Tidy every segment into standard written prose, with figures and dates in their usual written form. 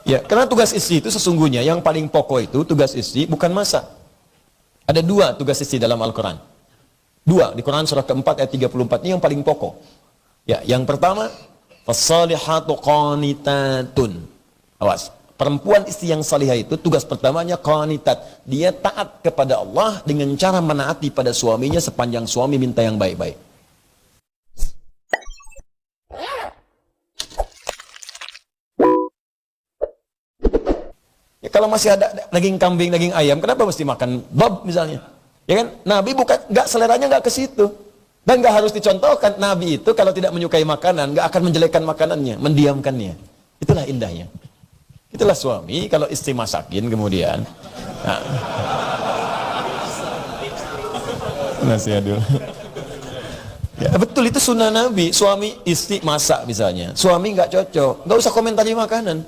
Ya, karena tugas istri itu sesungguhnya yang paling pokok itu tugas istri bukan masak. Ada dua tugas istri dalam Al-Quran. Dua, di Quran surah keempat ayat 34 ini yang paling pokok. Ya, yang pertama, fassalihatu qanitatun. Awas, perempuan istri yang salihah itu tugas pertamanya qanitat. Dia taat kepada Allah dengan cara menaati pada suaminya sepanjang suami minta yang baik-baik. Ya, kalau masih ada daging kambing, daging ayam, kenapa mesti makan bob misalnya? Ya kan? Nabi bukan, seleranya nggak ke situ. Dan nggak harus dicontohkan. Nabi itu kalau tidak menyukai makanan, nggak akan menjelekkan makanannya, mendiamkannya. Itulah indahnya. Itulah suami, kalau istri masakin kemudian. Nah. Nasi adul. Ya, betul, itu sunnah Nabi. Suami istri masak misalnya. Suami nggak cocok, nggak usah komentari makanan.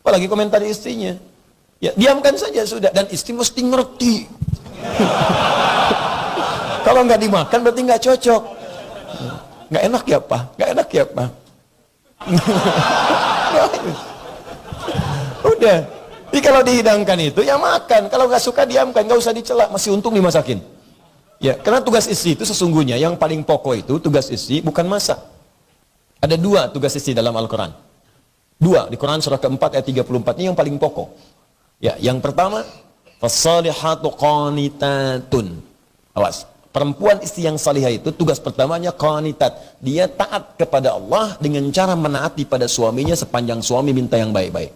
Apalagi komentari istrinya. Ya, diamkan saja sudah. Dan istri mesti ngerti. Kalau nggak dimakan berarti nggak cocok. Nggak enak ya Pak? Nggak enak ya Pak? Udah. Jadi kalau dihidangkan itu ya makan. Kalau nggak suka diamkan, nggak usah dicela. Masih untung dimasakin. Ya, karena tugas istri itu sesungguhnya yang paling pokok itu tugas istri bukan masak. Ada dua tugas istri dalam Al-Quran. Dua, di Quran surah keempat ayat 34 ini yang paling pokok. Ya, yang pertama, fassalihatu qanitatun. Awas, perempuan istri yang salihah itu tugas pertamanya qanitat. Dia taat kepada Allah dengan cara menaati pada suaminya sepanjang suami minta yang baik-baik.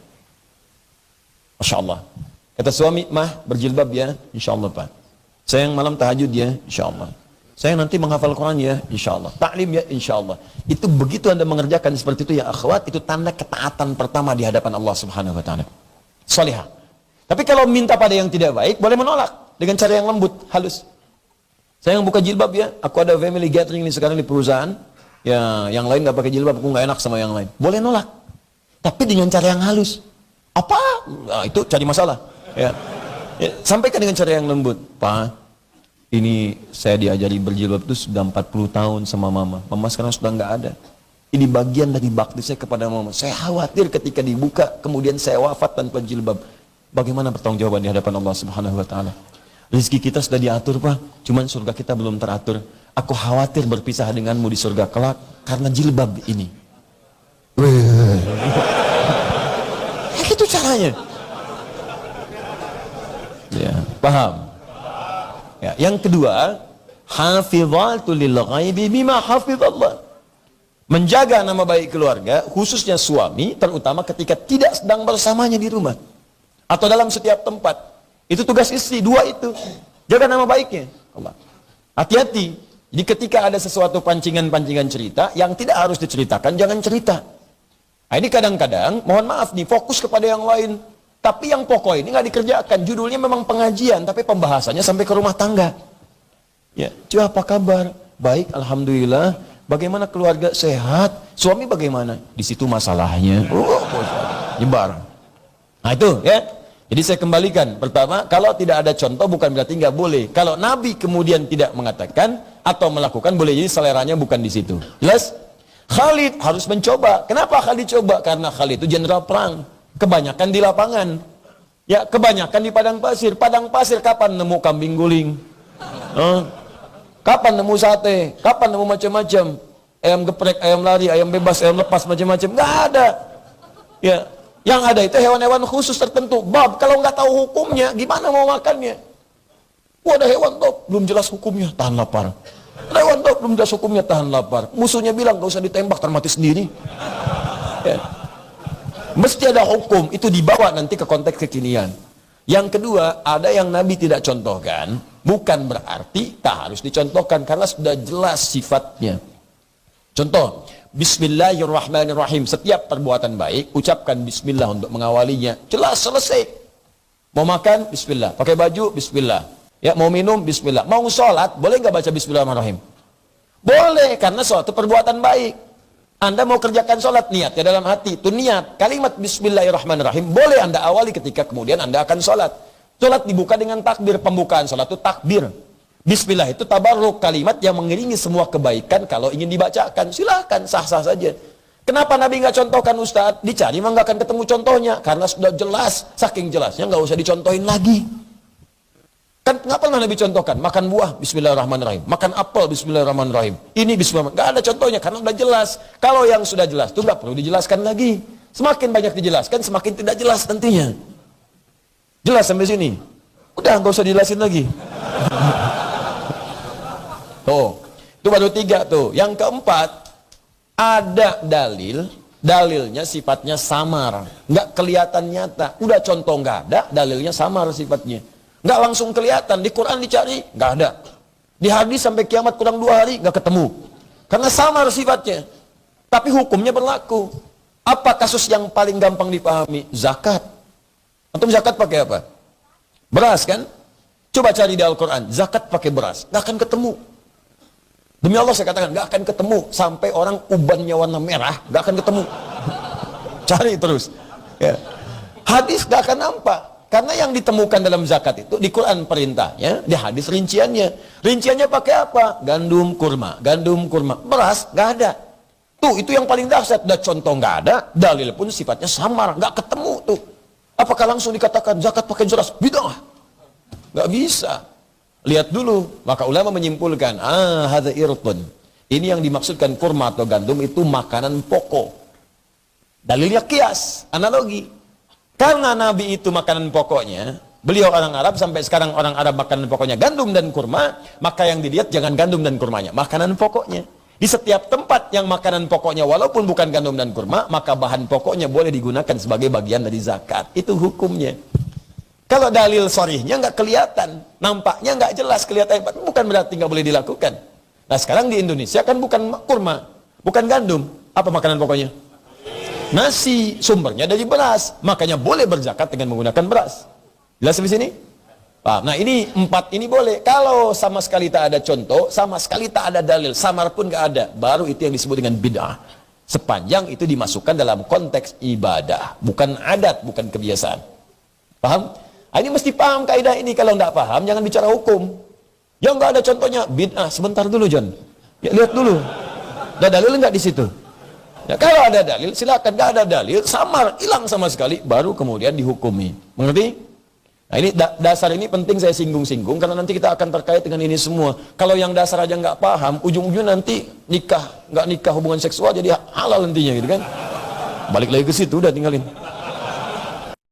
Masya Allah. Kata suami, mah berjilbab ya, insya Allah Pak. Sayang malam tahajud ya, insya Allah. Saya nanti menghafal Quran ya, insya Allah. Ta'lim ya, insya Allah. Itu begitu Anda mengerjakan seperti itu ya akhwat, itu tanda ketaatan pertama di hadapan Allah Subhanahu Wa Taala. Salihah. Tapi kalau minta pada yang tidak baik, boleh menolak dengan cara yang lembut, halus. Saya yang buka jilbab ya, aku ada family gathering ini sekarang di perusahaan, ya yang lain nggak pakai jilbab, aku nggak enak sama yang lain. Boleh nolak, tapi dengan cara yang halus. Apa? Nah, itu cari masalah. Ya. Ya, sampaikan dengan cara yang lembut. Pak, ini saya diajari berjilbab itu sudah 40 tahun sama mama. Mama sekarang sudah nggak ada. Ini bagian dari bakti saya kepada mama. Saya khawatir ketika dibuka, kemudian saya wafat tanpa jilbab. Bagaimana pertanggungjawaban di hadapan Allah Subhanahu Wa Taala? Rezeki kita sudah diatur Pak, cuman surga kita belum teratur. Aku khawatir berpisah denganmu di surga kelak karena jilbab ini. Itu caranya. Ya, paham? Ya, yang kedua, hafizatu lil ghaibi bima hafizallah. Menjaga nama baik keluarga, khususnya suami, terutama ketika tidak sedang bersamanya di rumah atau dalam setiap tempat. Itu tugas istri, dua itu. Jaga nama baiknya. Allah. Hati-hati. Jadi ketika ada sesuatu pancingan-pancingan cerita yang tidak harus diceritakan, jangan cerita. Nah, ini kadang-kadang, mohon maaf nih, fokus kepada yang lain. Tapi yang pokok ini nggak dikerjakan. Judulnya memang pengajian, tapi pembahasannya sampai ke rumah tangga. Ya, cuy apa kabar? Baik, alhamdulillah. Bagaimana keluarga? Sehat. Suami bagaimana? Di situ masalahnya. Nyebar. Nah itu ya. Jadi saya kembalikan. Pertama, kalau tidak ada contoh bukan berarti nggak boleh. Kalau Nabi kemudian tidak mengatakan atau melakukan, boleh jadi seleranya bukan di situ. Jelas? Khalid harus mencoba. Kenapa Khalid coba? Karena Khalid itu jenderal perang. Kebanyakan di lapangan. Ya, kebanyakan di padang pasir. Padang pasir kapan nemu kambing guling? Kapan nemu sate? Kapan nemu macam-macam? Ayam geprek, ayam lari, ayam bebas, ayam lepas, macam-macam. Nggak ada. Ya, yang ada itu hewan-hewan khusus tertentu. Bab, kalau nggak tahu hukumnya, gimana mau makannya? Wah, ada hewan top, belum jelas hukumnya, tahan lapar. Ada hewan top, belum jelas hukumnya, tahan lapar. Musuhnya bilang, nggak usah ditembak, ntar mati sendiri. Ya. Mesti ada hukum, itu dibawa nanti ke konteks kekinian. Yang kedua, ada yang Nabi tidak contohkan, bukan berarti tak harus dicontohkan, karena sudah jelas sifatnya. Contoh, Bismillahirrahmanirrahim. Setiap perbuatan baik, ucapkan Bismillah untuk mengawalinya. Jelas, selesai. Mau makan, Bismillah. Pakai baju, Bismillah. Ya, mau minum, Bismillah. Mau sholat, boleh nggak baca Bismillahirrahmanirrahim? Boleh, karena suatu perbuatan baik. Anda mau kerjakan sholat, niat ya dalam hati. Itu niat. Kalimat Bismillahirrahmanirrahim boleh Anda awali ketika kemudian Anda akan sholat. Sholat dibuka dengan takbir. Pembukaan sholat itu takbir. Bismillah itu tabarruk, kalimat yang mengiringi semua kebaikan kalau ingin dibacakan. Silahkan, sah-sah saja. Kenapa Nabi nggak contohkan Ustadz? Dicari mah nggak akan ketemu contohnya. Karena sudah jelas, saking jelasnya nggak usah dicontohin lagi. Kan nggak pernah Nabi contohkan. Makan buah, bismillahirrahmanirrahim. Makan apel, bismillahirrahmanirrahim. Ini bismillahirrahmanirrahim. Nggak ada contohnya, karena udah jelas. Kalau yang sudah jelas itu nggak perlu dijelaskan lagi. Semakin banyak dijelaskan, semakin tidak jelas nantinya. Jelas sampai sini? Udah nggak usah dijelasin lagi. Tuh, itu baru 3 tuh. Yang keempat, ada dalilnya sifatnya samar, nggak kelihatan nyata. Udah contoh nggak ada, dalilnya samar sifatnya, nggak langsung kelihatan. Di Quran dicari nggak ada, di hadis sampai kiamat kurang 2 hari nggak ketemu, karena samar sifatnya. Tapi hukumnya berlaku. Apa kasus yang paling gampang dipahami? Zakat. Antum zakat pakai apa? Beras kan? Coba cari di Al-Quran, zakat pakai beras, nggak akan ketemu. Demi Allah saya katakan, gak akan ketemu. Sampai orang ubannya warna merah, gak akan ketemu. Cari terus. Ya. Hadis gak akan nampak. Karena yang ditemukan dalam zakat itu, di Quran perintahnya, di hadis rinciannya. Rinciannya pakai apa? Gandum kurma. Gandum kurma. Beras gak ada. Tuh, itu yang paling dahsyat. Udah contoh gak ada, dalil pun sifatnya samar. Gak ketemu tuh. Apakah langsung dikatakan zakat pakai beras? Bidah. Gak bisa. Lihat dulu, maka ulama menyimpulkan, hadza irtun. Ini yang dimaksudkan kurma atau gandum itu makanan pokok. Dalilnya kias, analogi. Karena Nabi itu makanan pokoknya, beliau orang Arab, sampai sekarang orang Arab makanan pokoknya gandum dan kurma, maka yang dilihat jangan gandum dan kurmanya, makanan pokoknya. Di setiap tempat yang makanan pokoknya walaupun bukan gandum dan kurma, maka bahan pokoknya boleh digunakan sebagai bagian dari zakat. Itu hukumnya. Kalau dalil sorihnya nggak kelihatan, nampaknya nggak jelas, kelihatan, bukan berarti nggak boleh dilakukan. Nah sekarang di Indonesia kan bukan kurma, bukan gandum, apa makanan pokoknya? Nasi, sumbernya dari beras, makanya boleh berzakat dengan menggunakan beras. Jelas di sini? Nah ini 4 ini boleh. Kalau sama sekali tak ada contoh, sama sekali tak ada dalil, samar pun nggak ada, baru itu yang disebut dengan bid'ah. Sepanjang itu dimasukkan dalam konteks ibadah, bukan adat, bukan kebiasaan. Paham? Ini mesti paham kaidah ini. Kalau tidak paham, jangan bicara hukum. Yang nggak ada contohnya, bid'ah. Sebentar dulu, John. Ya, lihat dulu. Ada dalil nggak di situ? Ya, kalau ada dalil, silakan. Nggak ada dalil, samar, hilang sama sekali, baru kemudian dihukumi. Mengerti? Nah, ini dasar ini penting saya singgung-singgung, karena nanti kita akan terkait dengan ini semua. Kalau yang dasar aja nggak paham, ujung-ujungnya nanti nggak nikah hubungan seksual, jadi halal nantinya, gitu kan? Balik lagi ke situ, udah tinggalin.